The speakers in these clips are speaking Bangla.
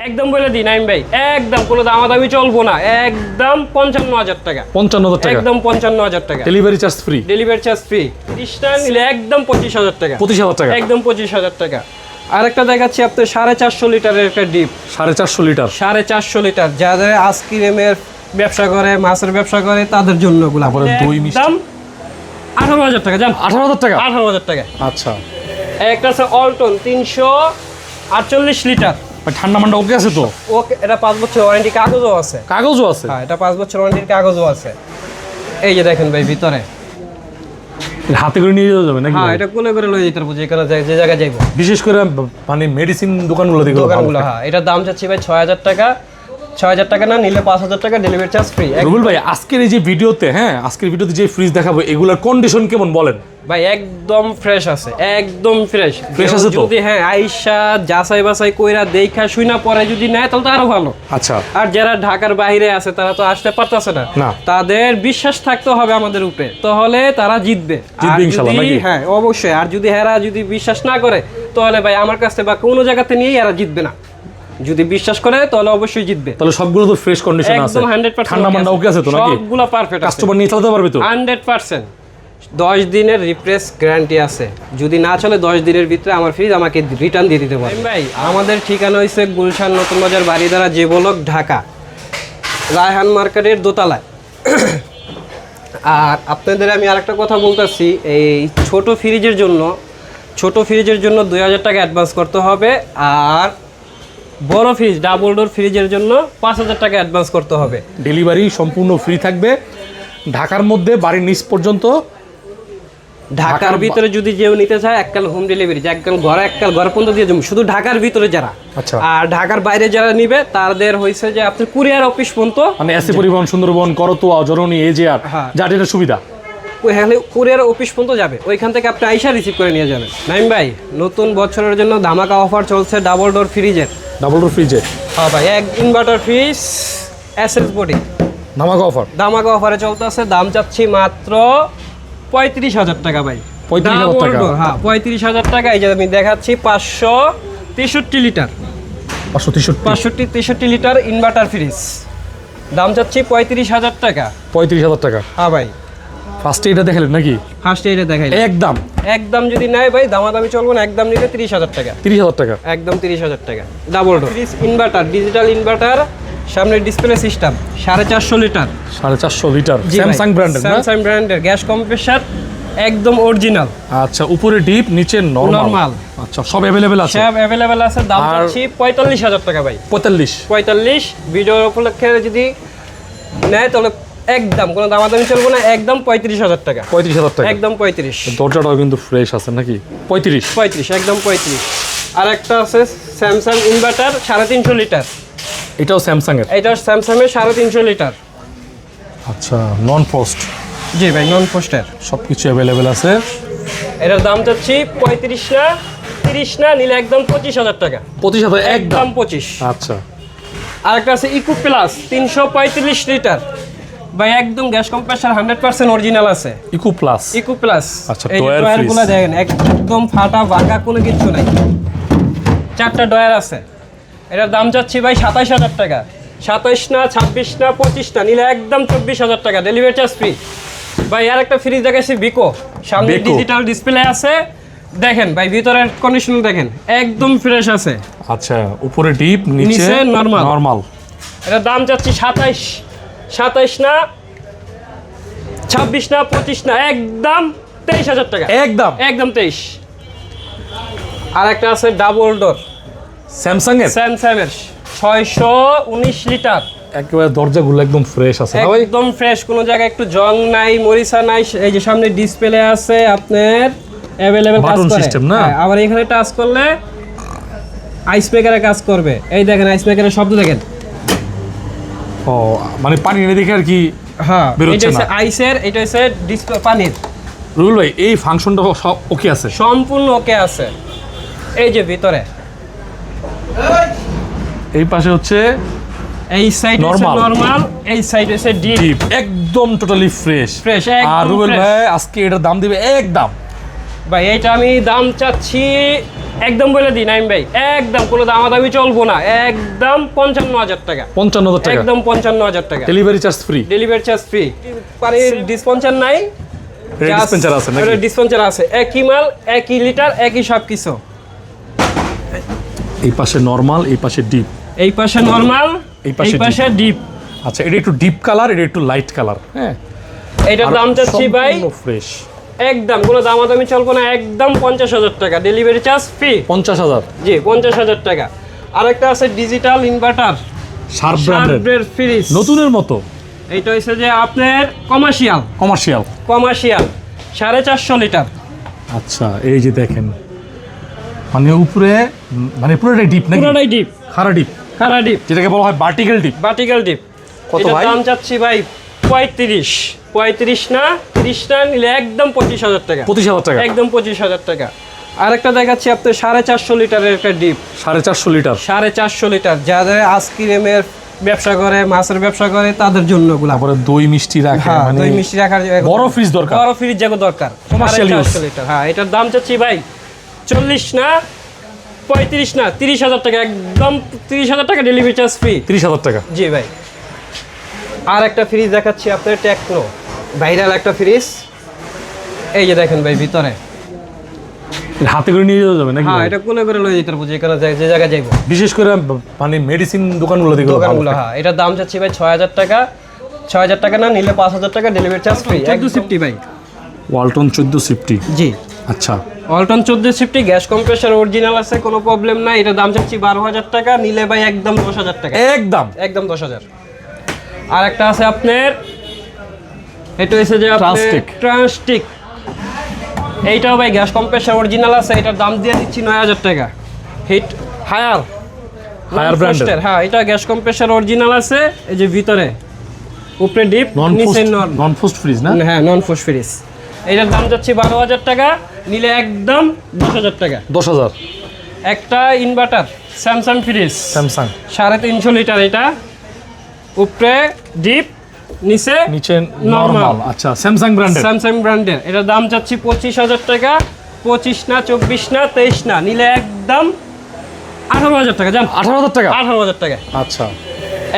একদম বলে দিই নাইম ভাই, একদম কোনো দামাদামি চলবো না, একদম 55,000 টাকা। 55,000 টাকা, একদম 55,000 টাকা। Delivery charge free. Delivery charge free. 30টা নিলে একদম 25,000 টাকা। 25,000 টাকা, একদম 25,000 টাকা। আরেকটা দেখাচ্ছি আপনার 450 লিটারের একটা ডিপ। 450 litre, 450 litre. যাদের আইসক্রিমের ব্যবসা করে, মাছের ব্যবসা করে, তাদের জন্য ওগুলো। তারপরে দই মিষ্টি। দাম 18,000 টাকা। জান 18,000 টাকা, 18,000 টাকা। আচ্ছা। একটা আছে অল্টন 348 লিটার। ঠান্ডা মান্ডা ওকে আছে তো? ওকে, এটা 5 বছর ওয়ারেন্টি কাগজও আছে। কাগজও আছে? হ্যাঁ, এটা 5 বছর ওয়ারেন্টির কাগজও আছে। এই যে দেখেন ভাই ভিতরে, হাতে করে নিয়ে যাওয়া যাবে নাকি? হ্যাঁ, এটা কোলে করে লয়ে যেতে পারবো যেখানে যে জায়গায় যাইবো। বিশেষ করে মানে মেডিসিন দোকানগুলো দিকে দোকানগুলো। হ্যাঁ, এটার দাম চাচ্ছি ভাই 6,000 টাকা। 6,000 টাকা না নিলে 5,000 টাকা ডেলিভারি চার্জ ফ্রি। রুবেল ভাই, আজকের এই যে ভিডিওতে, হ্যাঁ আজকের ভিডিওতে যে ফ্রিজ দেখাবো এগুলোর কন্ডিশন কেমন বলেন? ভাই একদম ফ্রেশ আছে, একদম ফ্রেশ। ফ্রেশ আছে তো? যদি হ্যাঁ আইসা যাচাই বাছাই কইরা দেখা শুইনা পরে যদি নেয় তাহলে তো আরো ভালো। আচ্ছা। আর যারা ঢাকার বাইরে আছে তারা তো আসতে পারতেছে না, তাদের বিশ্বাস থাকতে হবে আমাদের উপরে, তাহলে তারা জিতবে ইনশাআল্লাহ নাকি? হ্যাঁ অবশ্যই। আর যদি হেরা যদি বিশ্বাস না করে তাহলে ভাই আমার কাছে বা কোনো জায়গাতে নিয়ে এরা জিতবে না। যদি বিশ্বাস করে তাহলে অবশ্যই জিতবে। তাহলে সবগুলো তো ফ্রেশ কন্ডিশন আছে, একদম 100% ঠান্ডা মান্ডা ওকে আছে তো নাকি? সবগুলো পারফেক্ট আছে, কাস্টমার নিয়ে চালাতে পারবে তো? 100%। 10 দিনের রিপ্লেস গ্যারান্টি আছে। যদি না চলে 10 দিনের ভিতরে আমার ফ্রিজ আমাকে রিটার্ন দিয়ে দিতে পারবে। ভাই আমাদের ঠিকানা হইছে গুলশান নতুন বাজার, বাড়িধারা, যে ব্লক, ঢাকা, রায়হান মার্কেটের দোতলায়। আর আপনাদের আমি আরেকটা কথা বলতেছি, এই ছোট ফ্রিজের জন্য 2,000 টাকা অ্যাডভান্স করতে হবে। আর বড় ফ্রিজ, ডাবল ডোর ফ্রিজের জন্য 5,000 টাকা অ্যাডভান্স করতে হবে। ডেলিভারি সম্পূর্ণ ফ্রি থাকবে ঢাকার মধ্যে, বাড়ির নিচ পর্যন্ত। ঢাকার ভিতরে যদি কেউ নিতে চায় এককাল হোম ডেলিভারি, এককাল ঘর পর্যন্ত দিয়ে যাবো, শুধু ঢাকার ভিতরে যারা। আচ্ছা। আর ঢাকার বাইরে যারা নিবে তাদের হয়েছে যে আপনার কুরিয়ার অফিস পর্যন্ত, মানে এসি পরিবহন, সুন্দরবন, করতোয়া, জরনি, এজেআর, যার এটা সুবিধা, কুরিয়ার অফিস পর্যন্ত যাবে। ওইখান থেকে আপনি আইসা রিসিভ করে নিয়ে যাবেন। নাইম ভাই, নতুন বছরের জন্য ধামাকা অফার চলছে ডাবল ডোর ফ্রিজের। ডাবল ডোর ফ্রিজে? হ্যাঁ ভাই, এক ইনভার্টার ফ্রিজ এসএস বডি ধামাকা অফার। ধামাকা অফারে চলতেছে। দাম চাচ্ছি মাত্র 35,000 টাকা ভাই। 35,000 টাকা? হ্যাঁ 35,000 টাকা। এই যে আমি দেখাচ্ছি 563 লিটার, 563 লিটার ইনভার্টার ফ্রিজ। দাম চাচ্ছি 35,000 টাকা। 35,000 টাকা? হ্যাঁ ভাই। ফার্স্টে এটা দেখালেন নাকি? ফার্স্টে এটা দেখাইলে একদম যদি নেয় ভাই দামাদামি চলবে না, একদম নিলে 30,000 টাকা। 30,000 টাকা? একদম 30,000 টাকা। Double door fridge inverter, digital inverter, সামনে display system, 450 litre. 450 litre Samsung ব্র্যান্ডের? স্যামসাং ব্র্যান্ডের, গ্যাস কম্প্রেসার একদম অরিজিনাল। আচ্ছা, উপরে ডিপ, নিচে নরমাল। আচ্ছা, সব अवेलेबल আছে? সব अवेलेबल আছে। দাম চাচ্ছি 45,000 টাকা ভাই। 45 ভিডিও উপলক্ষে যদি নেয় তাহলে একদম কোনো দামাদামি চলবে না, একদম 35,000 টাকা। 35,000 টাকা একদম 35। দরজাটাও কিন্তু ফ্রেশ আছে নাকি? 35 একদম 35। আর একটা আছে স্যামসাং ইনভার্টার 350 লিটার। এটাও স্যামসাং এর? এটা স্যামসাং এর 350 লিটার। আচ্ছা, নন ফ্রস্ট? জি ভাই, নন ফ্রস্টের সবকিছু अवेलेबल আছে। এটার দাম চাচ্ছি 35 না 30 না নিলে একদম 25,000 টাকা। 25,000 একদম? 25। আচ্ছা। আর একটা আছে ইকো প্লাস 335 লিটার ভাই, একদম গ্যাস কম্প্রেসার 100% অরিজিনাল আছে। Eco plus? Eco plus. আচ্ছা, এই ডয়ারগুলো দেখেন একদম ফাটা ভাঙা, কোনো কিছু নাই, 4টা ডয়ার আছে। এটার দাম চাচ্ছি ভাই 27,000 টাকা। 27 না 26 না 25 না নিলে একদম 24,000 টাকা, ডেলিভারি চার্জ ফ্রি। ভাই আর একটা ফ্রিজ দেখাচ্ছি বিকো, সামনে ডিজিটাল ডিসপ্লে আছে। দেখেন ভাই ভিতরের কন্ডিশন দেখেন, একদম ফ্রেশ আছে। আচ্ছা, উপরে ডিপ, নিচে নরমাল। এটার দাম চাচ্ছি 27 না 26 না 25 না একদম 23,000 টাকা। একদম 23। আর একটা আছে ডাবল ডোর স্যামসাং এর? স্যামসাং এর 619 লিটার। একেবারে দরজাগুলো একদম ফ্রেশ আছে না ভাই? একদম ফ্রেশ, কোনো জায়গায় একটু জং নাই, মরিচা নাই। এই যে সামনে ডিসপ্লে আছে আপনার, अवेलेबल কাজ করে সিস্টেম না? আবার এখানে টাচ করলে আইস মেকারে কাজ করবে। এই দেখেন আইস মেকারের শব্দ দেখেন। ও, মানে পানি এনে দেখে আর কি? হ্যাঁ, এটা হচ্ছে আইসের, এটা হচ্ছে ডিসপ্লে পানির। রুবেল ভাই, এই ফাংশনটা সব ওকে আছে? সম্পূর্ণ ওকে আছে। এই যে ভিতরে, এই পাশে হচ্ছে এই সাইড নরমাল, এই সাইড হচ্ছে ডিপ। একদম টোটালি ফ্রেশ। আর রুবেল ভাই আজকে এটার দাম দিবে একদম ভাই, এইটা আমি দাম চাচ্ছি একদম বলে দিই নাইম ভাই, একদম কোনো দামাদামি চলবো না, একদম 55,000 টাকা, 55,000 টাকা, একদম 55,000 টাকা, delivery charge free. Delivery charge free. পানির ডিসপেন্সার নাই, ডিসপেন্সার আছে নাকি? ডিসপেন্সার আছে, একই মাল একই লিটার একই সব কিছু। এই পাশে নরমাল, এই পাশে ডিপ, এই পাশে নরমাল, এই এই পাশে ডিপ। আচ্ছা, এটা একটু ডিপ কালার, এটা একটু লাইট কালার। হ্যাঁ, এটার দাম চাচ্ছি ভাই ফ্রেশ, একদম কোনো দামাদামি চলবো না, একদম 50,000 টাকা, ডেলিভারি চার্জ ফ্রি। 50,000, জি 50,000 টাকা। আরেকটা আছে ডিজিটাল ইনভার্টার, শার্প ব্র্যান্ডের, ফ্রিজ, নতুনের মতো। এইটা হচ্ছে যে আপনার কমার্শিয়াল, কমার্শিয়াল 450 লিটার। আচ্ছা, এই যে দেখেন, মানে উপরে, মানে পুরোটাই ডিপ নাকি? পুরোটাই ডিপ, খাড়া ডিপ, খাড়া ডিপ, যেটাকে বলা হয় ভার্টিক্যাল ডিপ। Vertical deep. কত এটার ভাই? দাম চাচ্ছি ভাই 35 না 30 না নিলে একদম 25,000 টাকা, 25,000 টাকা, একদম 25,000 টাকা। আরেকটা দেখাচ্ছি আপনার 450 লিটারের একটা ডিপ, 450 লিটার, 450 লিটার। যাদের আইসক্রিমের ব্যবসা করে, মাছের ব্যবসা করে, তাদের জন্য গুলা। তারপরে দই মিষ্টি রাখে, হ্যাঁ, মানে দই মিষ্টি রাখার বড় ফ্রিজ দরকার, বড় ফ্রিজ যেগুলো দরকার, Commercial use। 450 লিটার। হ্যাঁ, এটার দাম চাচ্ছি ভাই 40 না 35 না 30,000 টাকা, একদম 30,000 টাকা, ডেলিভারি চার্জ ফ্রি। 30,000 টাকা। জি ভাই। আর একটা ফ্রিজ দেখাচ্ছি আপনার, টেকনো ভাইরাল একটা ফ্রিজ। এই যে দেখেন ভাই ভিতরে, এটা হাতে করে নিয়ে যাওয়া যাবে নাকি? হ্যাঁ এটা কোলে করে লয়ে যেতে পারবো, যেখানে যে জায়গায় যাইবো, বিশেষ করে মানে মেডিসিন দোকানগুলো দেখো, দোকানগুলো। হ্যাঁ, এটার দাম চাচ্ছি ভাই 6,000 টাকা, 6,000 টাকা না নিলে 5,000 টাকা, ডেলিভারি চার্জ ফ্রি। 1450 ভাই। ওয়ালটন 1450। জি, আচ্ছা, ওয়ালটন 1450, গ্যাস কম্প্রেসার অরিজিনাল আছে, কোনো প্রবলেম নাই। এটার দাম চাচ্ছি 12,000 টাকা, নিলে ভাই একদম 10,000 টাকা, একদম একদম 10,000। আর একটা আছে আপনার, এটা হচ্ছে যে Transtic। ট্রান্সটিক, এইটাও ভাই গ্যাস কম্প্রেসার অরিজিনাল আছে, এটার দাম দিয়ে দিচ্ছি 9,000 টাকা। হিট হায়ার ব্র্যান্ডের। হ্যাঁ, এটা গ্যাস কম্প্রেসার অরিজিনাল আছে, এই যে ভিতরে উপরে ডিপ, নিচে নন ফোস্ট ফ্রিজ না? হ্যাঁ, নন ফোর্স ফ্রিজ। এটার দাম যাচ্ছে 12,000 টাকা, নিলে একদম 10,000 টাকা। 10,000। একটা inverter Samsung fridge, Samsung 350 litre, এটা উপরে ডিপ, নিচে নরমাল। আচ্ছা, স্যামসাং ব্র্যান্ডের, স্যামসাং ব্র্যান্ডের। এটার দাম চাচ্ছি 25,000 টাকা, 25 না 24 না 23 না নিলে একদম 18,000 টাকা। জান 18,000 টাকা। 18,000 টাকা। আচ্ছা,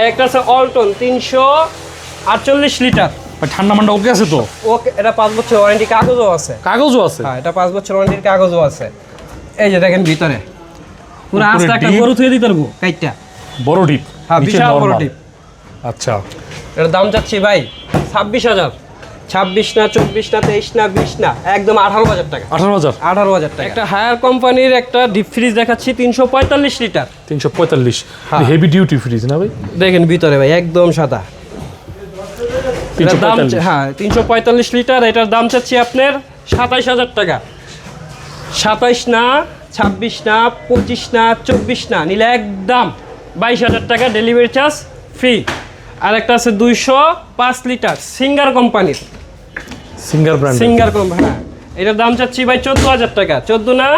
একটা আছে অল্টন 348 লিটার। ঠান্ডা মান্ডা ওকে আছে তো? ওকে, এটা 5 বছর ওয়ারেন্টি কাগজও আছে। কাগজও আছে? হ্যাঁ, এটা 5 বছর ওয়ারেন্টির কাগজও আছে। এই যে দেখেন ভিতরে পুরো আস্তে একটা deep। গরু থুয়ে দিতে পারবো কাইটটা। বড় ডিপ, হ্যাঁ, বিশাল বড় ডিপ। আচ্ছা, এটার দাম চাচ্ছি ভাই 26,000, 26 না 24 না 23 না 20 না, একদম 18,000 টাকা। 18,000। 18,000 টাকা। একটা হায়ার কোম্পানির একটা ডিপ ফ্রিজ দেখাচ্ছি 345 লিটার। 345, হ্যাঁ। হেভি ডিউটি ফ্রিজ না ভাই? দেখেন ভিতরে ভাই একদম সাদা। এটার দাম 345। হ্যাঁ 345 লিটার। এটার দাম চাচ্ছি আপনার 27,000 টাকা। 27 না 26 না 25 না 24 না নিলে একদম 22,000 টাকা, ডেলিভারি চার্জ ফ্রি। আর একটা আছে 205 লিটার সিঙ্গার কোম্পানির, সিঙ্গার ব্র্যান্ড। Singer company. হ্যাঁ, এটার দাম চাচ্ছি ভাই 14,000 টাকা, 14 না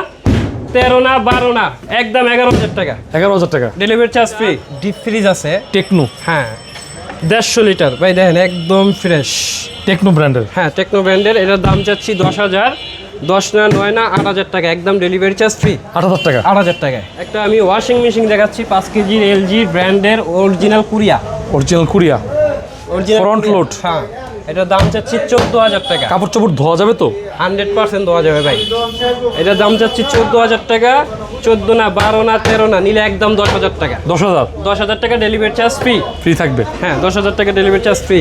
13 না 12 না, একদম 11,000 টাকা, 11,000 টাকা, delivery charge free. Deep fridge আছে টেকনো। হ্যাঁ 150 লিটার ভাই, দেখেন একদম ফ্রেশ, টেকনো ব্র্যান্ডের। হ্যাঁ টেকনো ব্র্যান্ডের। এটার দাম চাচ্ছি 10,000, 10 না 9 না 8,000 টাকা, একদম ডেলিভারি চার্জ ফ্রি। 8,000 টাকা। 8,000 টাকায়। একটা আমি ওয়াশিং মেশিন দেখাচ্ছি 5 কেজির এলজি ব্র্যান্ডের original Korea, original Korea, original Front load। হ্যাঁ, এটার দাম চাচ্ছি 14,000 টাকা। কাপড় চোপড় ধোয়া যাবে তো? 100% দেওয়া যাবে ভাই। এটার দাম চাচ্ছি 14,000 টাকা, 14 না 12 না 13 না নিলে একদম 10,000 টাকা। 10,000 10,000 টাকা ডেলিভারি চার্জ ফ্রি। ফ্রি থাকবে। হ্যাঁ 10,000 টাকা ডেলিভারি চার্জ ফ্রি।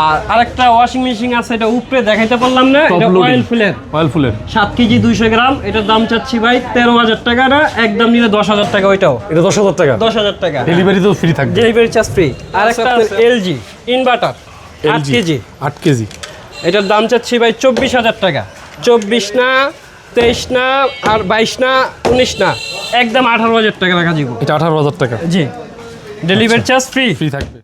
আর আরেকটা ওয়াশিং মেশিন আছে, এটা উপরে দেখাইতে পারলাম না, এটা অয়েল ফুলের, অয়েল ফুলের 7 কেজি 200 গ্রাম। এটার দাম চাচ্ছি ভাই 13,000 টাকা না, একদম নিলে 10,000 টাকা। ওইটাও এটা 10,000 টাকা, 10,000 টাকা, ডেলিভারি তো ফ্রি থাকবে, ডেলিভারি চার্জ ফ্রি। আর একটা এলজি ইনভার্টার 8 কেজি, 8 কেজি। এটার দাম চাচ্ছি ভাই 24,000 টাকা। 24 না 23 না আর 22 না 19 না, একদম 18,000 টাকা রাখা যাবে। এটা 18,000 টাকা, জি, ডেলিভারি চার্জ ফ্রি। ফ্রি থাকবে।